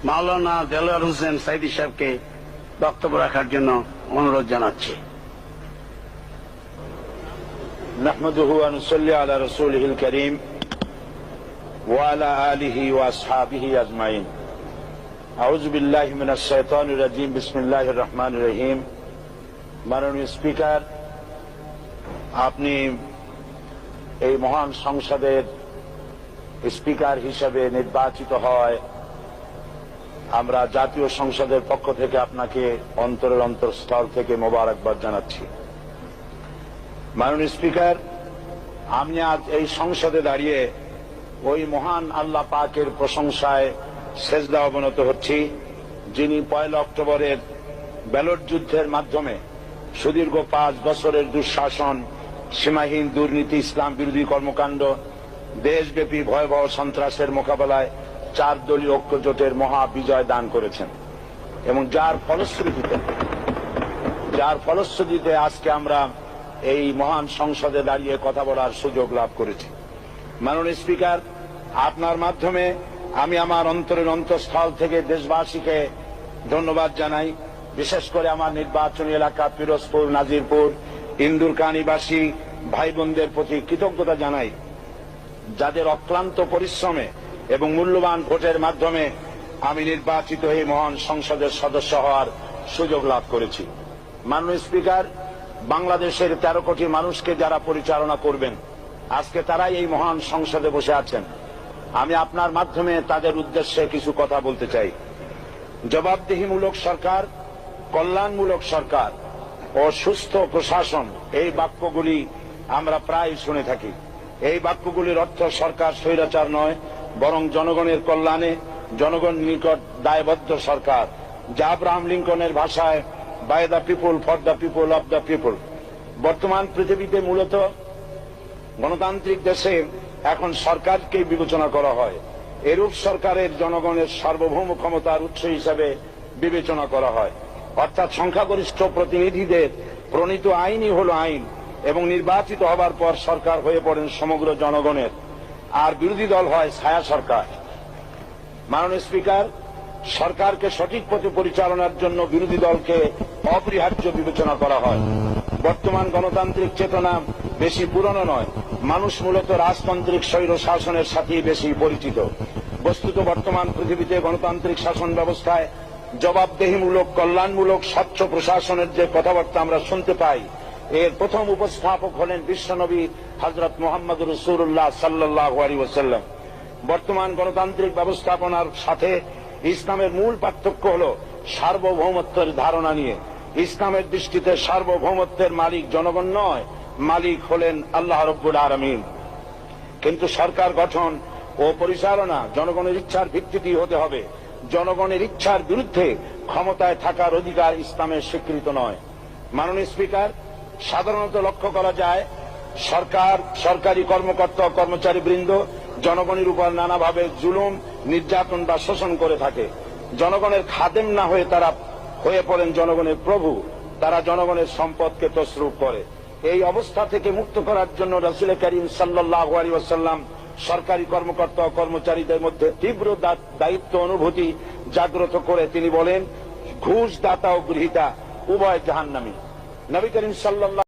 মাওলানা দেলোয়ার হোসেন সাইদি সাহেবকে বক্তব্য রাখার জন্য অনুরোধ জানাচ্ছি। নাহমাদুহু ওয়া নুসাল্লি আলা রাসূলিহিল কারীম ওয়া আলা আলিহি ওয়া আসহাবিহি আজমাইন। আউযু বিল্লাহি মিনাশ শাইতানির রাজীম। বিসমিল্লাহির রহমানির রহিম। মাননীয় স্পিকার, আপনি এই মহান সংসদের স্পিকার হিসেবে নির্বাচিত হয় আমরা জাতীয় সংসদের পক্ষ থেকে আপনাকে অন্তরের অন্তঃস্থল থেকে মোবারকবাদ জানাচ্ছি। মাননীয় স্পিকার, আমি আজ এই সংসদে দাঁড়িয়ে ওই মহান আল্লাহ পাকের প্রশংসায় সেজদা অবনত হচ্ছি, যিনি 1 অক্টোবরের ব্যালট যুদ্ধের মাধ্যমে সুদীর্ঘ 5 বছরের দুঃশাসন, সীমাহীন দুর্নীতি, ইসলাম বিরোধী কর্মকাণ্ড, দেশব্যাপী ভয়াবহ সন্ত্রাসের মোকাবেলায় 4 দলীয় ঐক্যজোটের মহা বিজয় দান করেছেন এবং যার ফলশ্রুতিতে আজকে আমরা এই মহান সংসদে দাঁড়িয়ে কথা বলার সুযোগ লাভ করেছি। মাননীয় স্পিকার, আপনার মাধ্যমে আমি আমার অন্তরের অন্তঃস্থল থেকে দেশবাসীকে ধন্যবাদ জানাই। বিশেষ করে আমার নির্বাচনী এলাকা পিরোজপুর, নাজিরপুর, ইন্দুরকানীবাসী ভাই বোনদের প্রতি কৃতজ্ঞতা জানাই, যাদের অক্লান্ত পরিশ্রমে এবং মূল্যবান ভোটের মাধ্যমে আমি নির্বাচিত হয়ে মহান সংসদের সদস্য হওয়ার সুযোগ লাভ করেছি। মাননীয় স্পিকার, বাংলাদেশের 13 কোটি মানুষকে যারা পরিচালনা করবেন, আজকে তারাই এই মহান সংসদে বসে আছেন। আমি আপনার মাধ্যমে তাদের উদ্দেশ্যে কিছু কথা বলতে চাই। জবাবদিহিমূলক সরকার, কল্যাণমূলক সরকার ও সুস্থ প্রশাসন, এই বাক্যগুলি আমরা প্রায় শুনে থাকি। এই বাক্যগুলির অর্থ সরকার স্বৈরাচার নয়, বরং জনগণের কল্যাণে জনগণ নিকট দায়বদ্ধ সরকার, যা আব্রাহাম লিঙ্কনের ভাষায় by the people, for the people, of the people. বর্তমান পৃথিবীতে মূলত গণতান্ত্রিক দেশে এখন সরকারকে বিবেচনা করা হয়। এরূপ সরকারের জনগণের সার্বভৌম ক্ষমতার উৎস হিসেবে বিবেচনা করা হয়, অর্থাৎ সংখ্যাগরিষ্ঠ প্রতিনিধিদের প্রণীত আইনই হল আইন এবং নির্বাচিত হবার পর সরকার হয়ে পড়েন সমগ্র জনগণের, আর বিরোধী দল হয় ছায়া সরকার। মাননীয় স্পিকার, সরকারকে সঠিক পথে পরিচালনার জন্য বিরোধী দলকে অপরিহার্য বিবেচনা করা হয়। বর্তমান গণতান্ত্রিক চেতনা বেশি পুরনো নয়, মানুষ মূলত রাজতান্ত্রিক স্বৈর শাসনের সাথেই বেশি পরিচিত। বস্তুত বর্তমান পৃথিবীতে গণতান্ত্রিক শাসন ব্যবস্থায় জবাবদিহিমূলক, কল্যাণমূলক, স্বচ্ছ প্রশাসনের যে কথাবার্তা আমরা শুনতে পাই, এর প্রথম উপস্থাপক হলেন বিশ্বনবী হযরত মুহাম্মদ রাসূলুল্লাহ সাল্লাল্লাহু আলাইহি ওয়াসাল্লাম। বর্তমান গণতান্ত্রিক ব্যবস্থাপনার সাথে ইসলামের মূল পার্থক্য হল সার্বভৌমত্বের ধারণা নিয়ে। ইসলামের দৃষ্টিতে সার্বভৌমত্বের মালিক জনগণ নয়, মালিক হলেন আল্লাহ রাব্বুল আলামিন। কিন্তু সরকার গঠন ও পরিচালনা জনগণের ইচ্ছার ভিত্তিতেই হতে হবে। জনগণের ইচ্ছার বিরুদ্ধে ক্ষমতায় থাকার অধিকার ইসলামের স্বীকৃত নয়। মাননীয় স্পিকার, সাধারণত লক্ষ্য করা যায় সরকার, সরকারি কর্মকর্তা, কর্মচারী বৃন্দ জনগণের উপর নানাভাবে জুলুম, নির্যাতন বা শোষণ করে থাকে। জনগণের খাদেম না হয়ে তারা হয়ে পড়েন জনগণের প্রভু। তারা জনগণের সম্পদকে তসরুপ করে। এই অবস্থা থেকে মুক্ত করার জন্য রাসূল করিম সাল্লাল্লাহু আলাইহি ওয়াসাল্লাম সরকারি কর্মকর্তা ও কর্মচারীদের মধ্যে তীব্র দায়িত্ব অনুভূতি জাগ্রত করে তিনি বলেন, ঘুষ দাতা ও গৃহীতা উভয় জাহান্নামী। নবী করিম সাল্লাল্লাহু